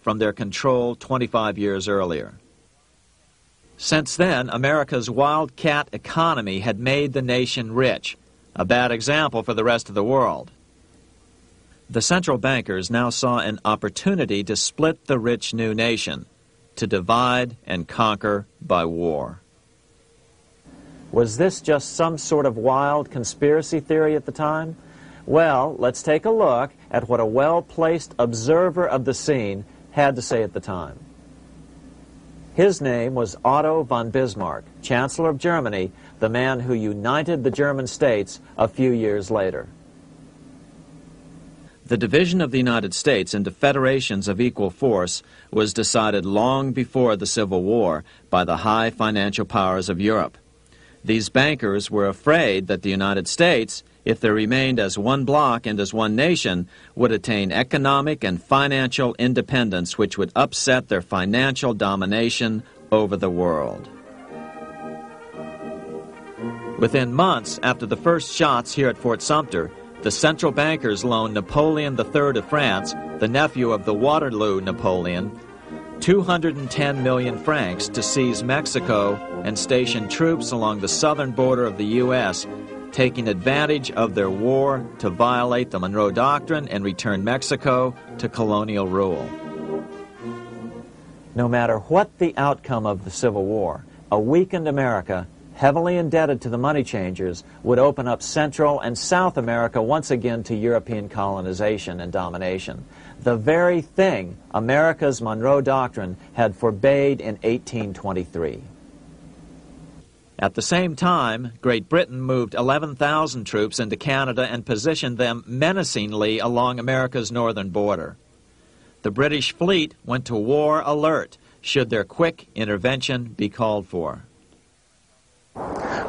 from their control 25 years earlier. Since then, America's wildcat economy had made the nation rich, a bad example for the rest of the world. The central bankers now saw an opportunity to split the rich new nation, to divide and conquer by war. Was this just some sort of wild conspiracy theory at the time? Well, let's take a look at what a well-placed observer of the scene had to say at the time. His name was Otto von Bismarck, Chancellor of Germany, the man who united the German states a few years later. The division of the United States into federations of equal force was decided long before the Civil War by the high financial powers of Europe. These bankers were afraid that the United States, if they remained as one bloc and as one nation, would attain economic and financial independence which would upset their financial domination over the world. Within months after the first shots here at Fort Sumter, the central bankers loaned Napoleon III of France, the nephew of the Waterloo Napoleon, 210 million francs to seize Mexico and station troops along the southern border of the U.S., taking advantage of their war to violate the Monroe Doctrine and return Mexico to colonial rule. No matter what the outcome of the Civil War, a weakened America, heavily indebted to the money changers, would open up Central and South America once again to European colonization and domination. The very thing America's Monroe Doctrine had forbade in 1823. At the same time, Great Britain moved 11,000 troops into Canada and positioned them menacingly along America's northern border. The British fleet went to war alert should their quick intervention be called for.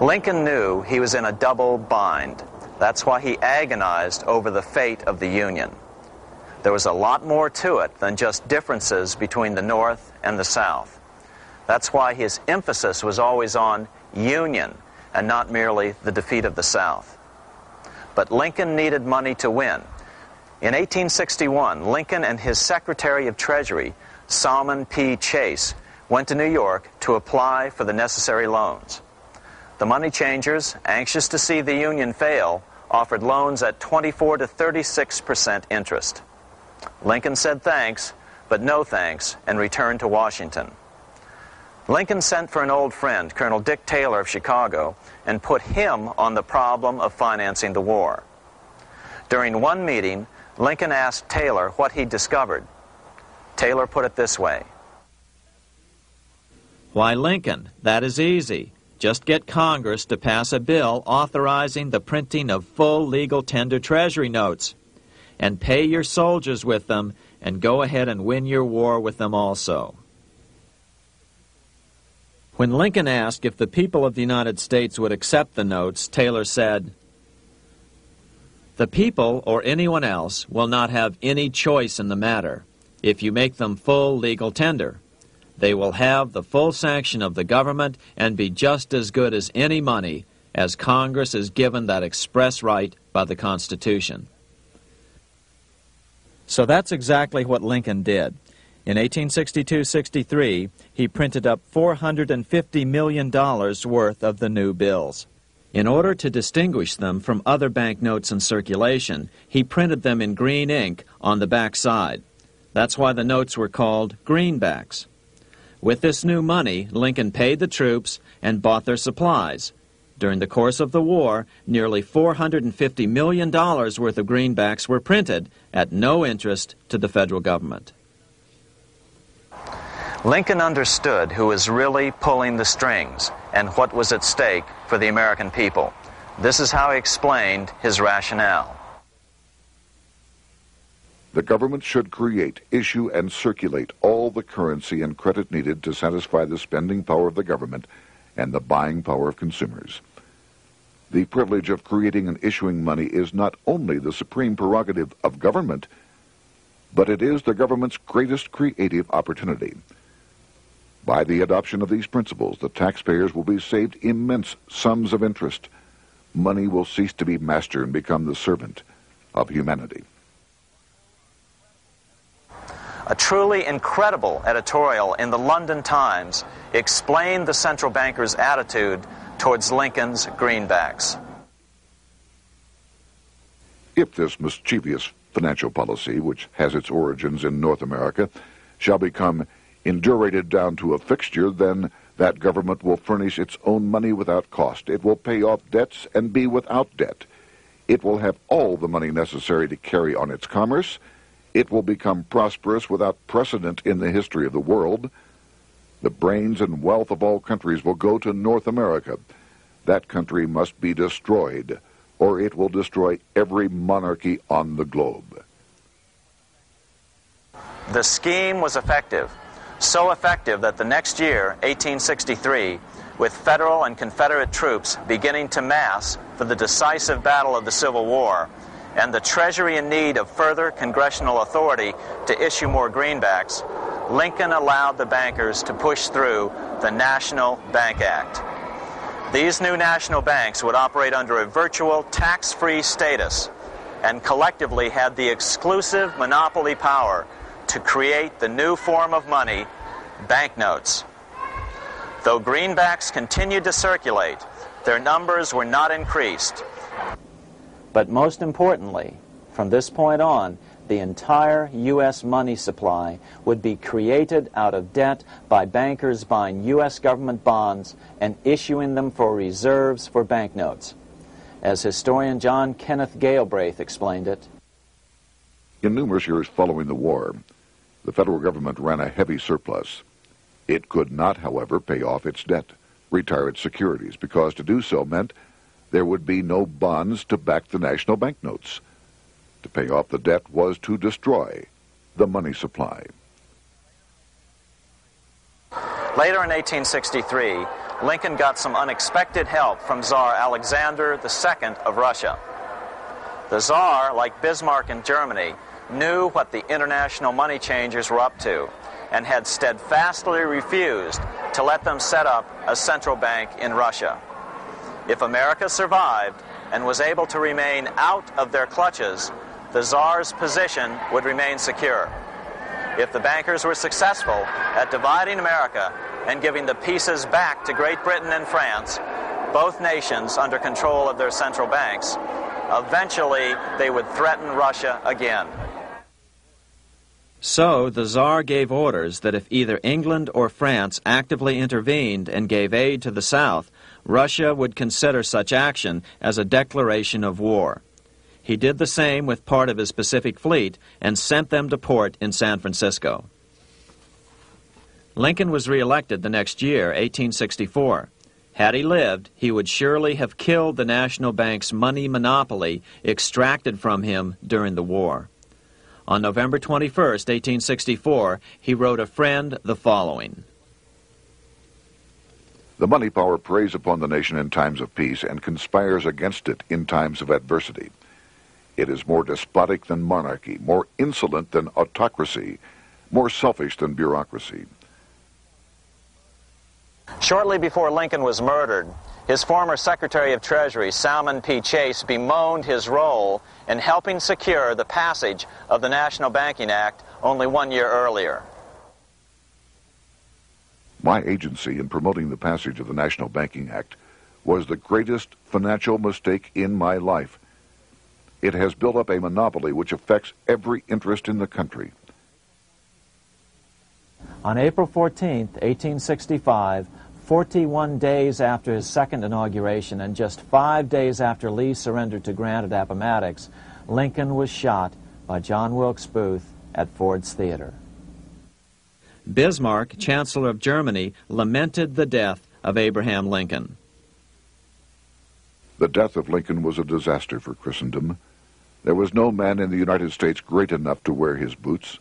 Lincoln knew he was in a double bind. That's why he agonized over the fate of the Union. There was a lot more to it than just differences between the North and the South. That's why his emphasis was always on union and not merely the defeat of the South. But Lincoln needed money to win. In 1861, Lincoln and his Secretary of Treasury, Salmon P. Chase, went to New York to apply for the necessary loans. The money changers, anxious to see the Union fail, offered loans at 24 to 36% interest. Lincoln said thanks, but no thanks, and returned to Washington. Lincoln sent for an old friend, Colonel Dick Taylor of Chicago, and put him on the problem of financing the war. During one meeting, Lincoln asked Taylor what he discovered. Taylor put it this way. Why, Lincoln, that is easy. Just get Congress to pass a bill authorizing the printing of full legal tender Treasury notes, and pay your soldiers with them, and go ahead and win your war with them also. When Lincoln asked if the people of the United States would accept the notes, Taylor said, "The people, or anyone else, will not have any choice in the matter if you make them full legal tender. They will have the full sanction of the government and be just as good as any money, as Congress is given that express right by the Constitution." So that's exactly what Lincoln did. In 1862-63, he printed up $450 million worth of the new bills. In order to distinguish them from other banknotes in circulation, he printed them in green ink on the back side. That's why the notes were called greenbacks. With this new money, Lincoln paid the troops and bought their supplies. During the course of the war, nearly $450 million worth of greenbacks were printed at no interest to the federal government. Lincoln understood who was really pulling the strings and what was at stake for the American people. This is how he explained his rationale. The government should create, issue, and circulate all the currency and credit needed to satisfy the spending power of the government and the buying power of consumers. The privilege of creating and issuing money is not only the supreme prerogative of government, but it is the government's greatest creative opportunity. By the adoption of these principles, the taxpayers will be saved immense sums of interest. Money will cease to be master and become the servant of humanity. A truly incredible editorial in the London Times explained the central banker's attitude towards Lincoln's greenbacks. If this mischievous financial policy, which has its origins in North America, shall become indurated down to a fixture, then that government will furnish its own money without cost. It will pay off debts and be without debt. It will have all the money necessary to carry on its commerce. It will become prosperous without precedent in the history of the world. The brains and wealth of all countries will go to North America. That country must be destroyed, or it will destroy every monarchy on the globe. The scheme was effective, so effective that the next year, 1863, with Federal and Confederate troops beginning to mass for the decisive battle of the Civil War, and the Treasury in need of further congressional authority to issue more greenbacks, Lincoln allowed the bankers to push through the National Bank Act. These new national banks would operate under a virtual tax-free status and collectively had the exclusive monopoly power to create the new form of money, banknotes. Though greenbacks continued to circulate, their numbers were not increased. But most importantly, from this point on, the entire U.S. money supply would be created out of debt by bankers buying U.S. government bonds and issuing them for reserves for banknotes. As historian John Kenneth Galbraith explained it, in numerous years following the war, the federal government ran a heavy surplus. It could not, however, pay off its debt, retire its securities, because to do so meant there would be no bonds to back the national banknotes. To pay off the debt was to destroy the money supply. Later in 1863, Lincoln got some unexpected help from Tsar Alexander II of Russia. The Tsar, like Bismarck in Germany, knew what the international money changers were up to and had steadfastly refused to let them set up a central bank in Russia. If America survived and was able to remain out of their clutches, the Tsar's position would remain secure. If the bankers were successful at dividing America and giving the pieces back to Great Britain and France, both nations under control of their central banks, eventually they would threaten Russia again. So the Tsar gave orders that if either England or France actively intervened and gave aid to the South, Russia would consider such action as a declaration of war. He did the same with part of his Pacific Fleet and sent them to port in San Francisco. Lincoln was reelected the next year, 1864. Had he lived, he would surely have killed the national bank's money monopoly extracted from him during the war. On November 21st, 1864, he wrote a friend the following: The money power preys upon the nation in times of peace and conspires against it in times of adversity. It is more despotic than monarchy, more insolent than autocracy, more selfish than bureaucracy. Shortly before Lincoln was murdered, his former Secretary of Treasury, Salmon P. Chase, bemoaned his role in helping secure the passage of the National Banking Act only 1 year earlier. My agency in promoting the passage of the National Banking Act was the greatest financial mistake in my life. It has built up a monopoly which affects every interest in the country. On April 14, 1865, 41 days after his second inauguration and just 5 days after Lee surrendered to Grant at Appomattox, Lincoln was shot by John Wilkes Booth at Ford's Theater. Bismarck, Chancellor of Germany, lamented the death of Abraham Lincoln. The death of Lincoln was a disaster for Christendom. There was no man in the United States great enough to wear his boots.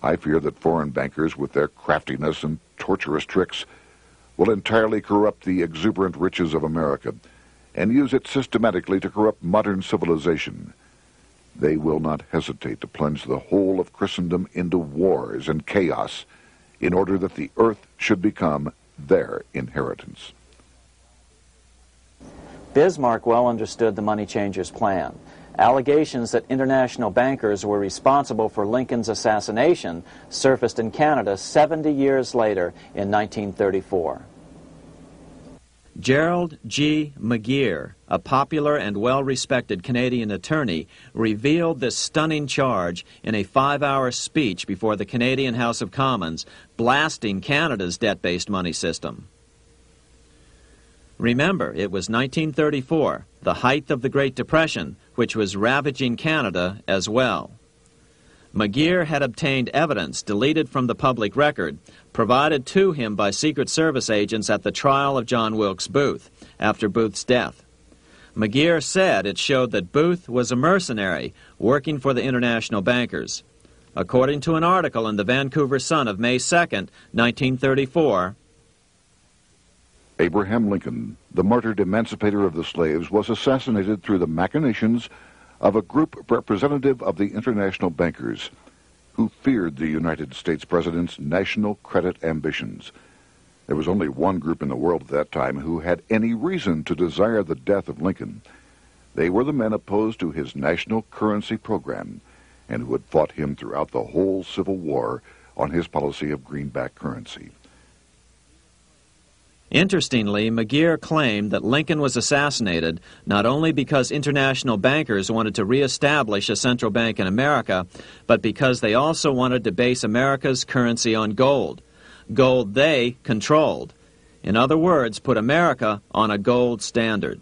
I fear that foreign bankers, with their craftiness and tortuous tricks, will entirely corrupt the exuberant riches of America and use it systematically to corrupt modern civilization. They will not hesitate to plunge the whole of Christendom into wars and chaos in order that the earth should become their inheritance. Bismarck well understood the money changers' plan. Allegations that international bankers were responsible for Lincoln's assassination surfaced in Canada 70 years later in 1934. Gerald G. McGeer, a popular and well-respected Canadian attorney, revealed this stunning charge in a 5-hour speech before the Canadian House of Commons, blasting Canada's debt-based money system. Remember, it was 1934, the height of the Great Depression, which was ravaging Canada as well. McGeer had obtained evidence deleted from the public record, provided to him by Secret Service agents at the trial of John Wilkes Booth, after Booth's death. McGeer said it showed that Booth was a mercenary, working for the international bankers. According to an article in the Vancouver Sun of May 2nd, 1934, Abraham Lincoln, the martyred emancipator of the slaves, was assassinated through the machinations of a group representative of the international bankers who feared the United States President's national credit ambitions. There was only one group in the world at that time who had any reason to desire the death of Lincoln. They were the men opposed to his national currency program and who had fought him throughout the whole Civil War on his policy of greenback currency. Interestingly, McGeer claimed that Lincoln was assassinated not only because international bankers wanted to reestablish a central bank in America, but because they also wanted to base America's currency on gold. Gold they controlled. In other words, put America on a gold standard.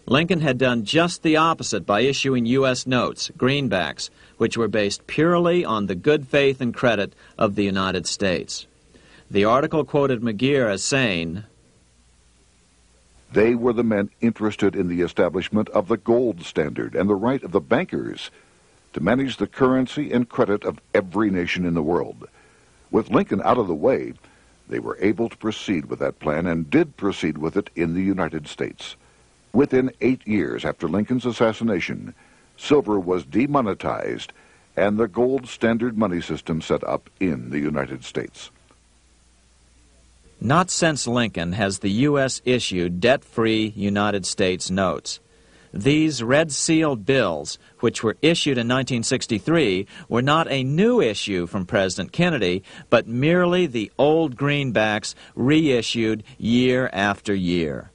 Lincoln had done just the opposite by issuing U.S. notes, greenbacks, which were based purely on the good faith and credit of the United States. The article quoted McGeer as saying, "They were the men interested in the establishment of the gold standard and the right of the bankers to manage the currency and credit of every nation in the world. With Lincoln out of the way, they were able to proceed with that plan and did proceed with it in the United States. Within 8 years after Lincoln's assassination, silver was demonetized and the gold standard money system set up in the United States." Not since Lincoln has the U.S. issued debt-free United States notes. These red-sealed bills, which were issued in 1963, were not a new issue from President Kennedy, but merely the old greenbacks reissued year after year.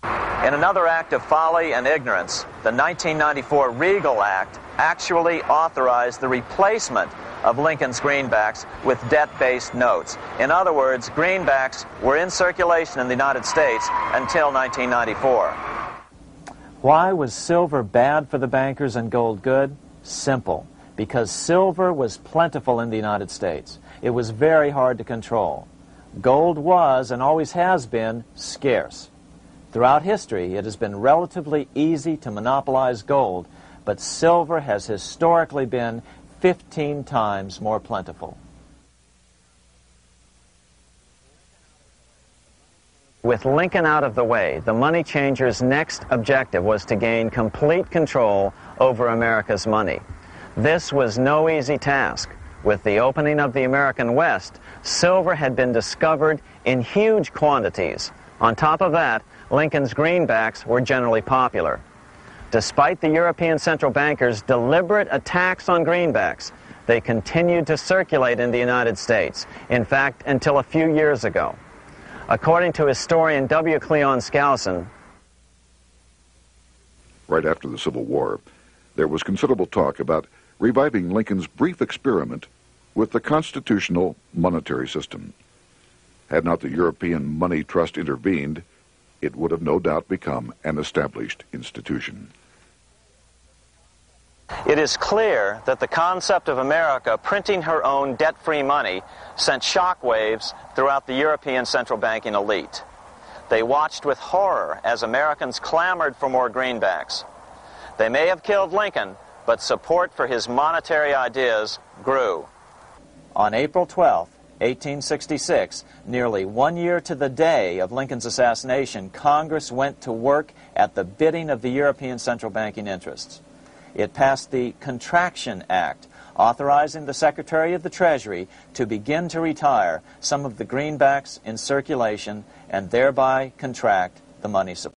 In another act of folly and ignorance, the 1994 Regal Act actually authorized the replacement of Lincoln's greenbacks with debt-based notes. In other words, greenbacks were in circulation in the United States until 1994. Why was silver bad for the bankers and gold good? Simple. Because silver was plentiful in the United States. It was very hard to control. Gold was, and always has been, scarce. Throughout history, it has been relatively easy to monopolize gold, but silver has historically been 15 times more plentiful. With Lincoln out of the way, the money changers' next objective was to gain complete control over America's money. This was no easy task. With the opening of the American West, silver had been discovered in huge quantities. On top of that, Lincoln's greenbacks were generally popular. Despite the European central bankers' deliberate attacks on greenbacks, they continued to circulate in the United States, in fact, until a few years ago. According to historian W. Cleon Skousen, right after the Civil War, there was considerable talk about reviving Lincoln's brief experiment with the constitutional monetary system. Had not the European Money Trust intervened, it would have no doubt become an established institution. It is clear that the concept of America printing her own debt-free money sent shockwaves throughout the European central banking elite. They watched with horror as Americans clamored for more greenbacks. They may have killed Lincoln, but support for his monetary ideas grew. On April 12, 1866, nearly 1 year to the day of Lincoln's assassination, Congress went to work at the bidding of the European central banking interests. It passed the Contraction Act, authorizing the Secretary of the Treasury to begin to retire some of the greenbacks in circulation and thereby contract the money supply.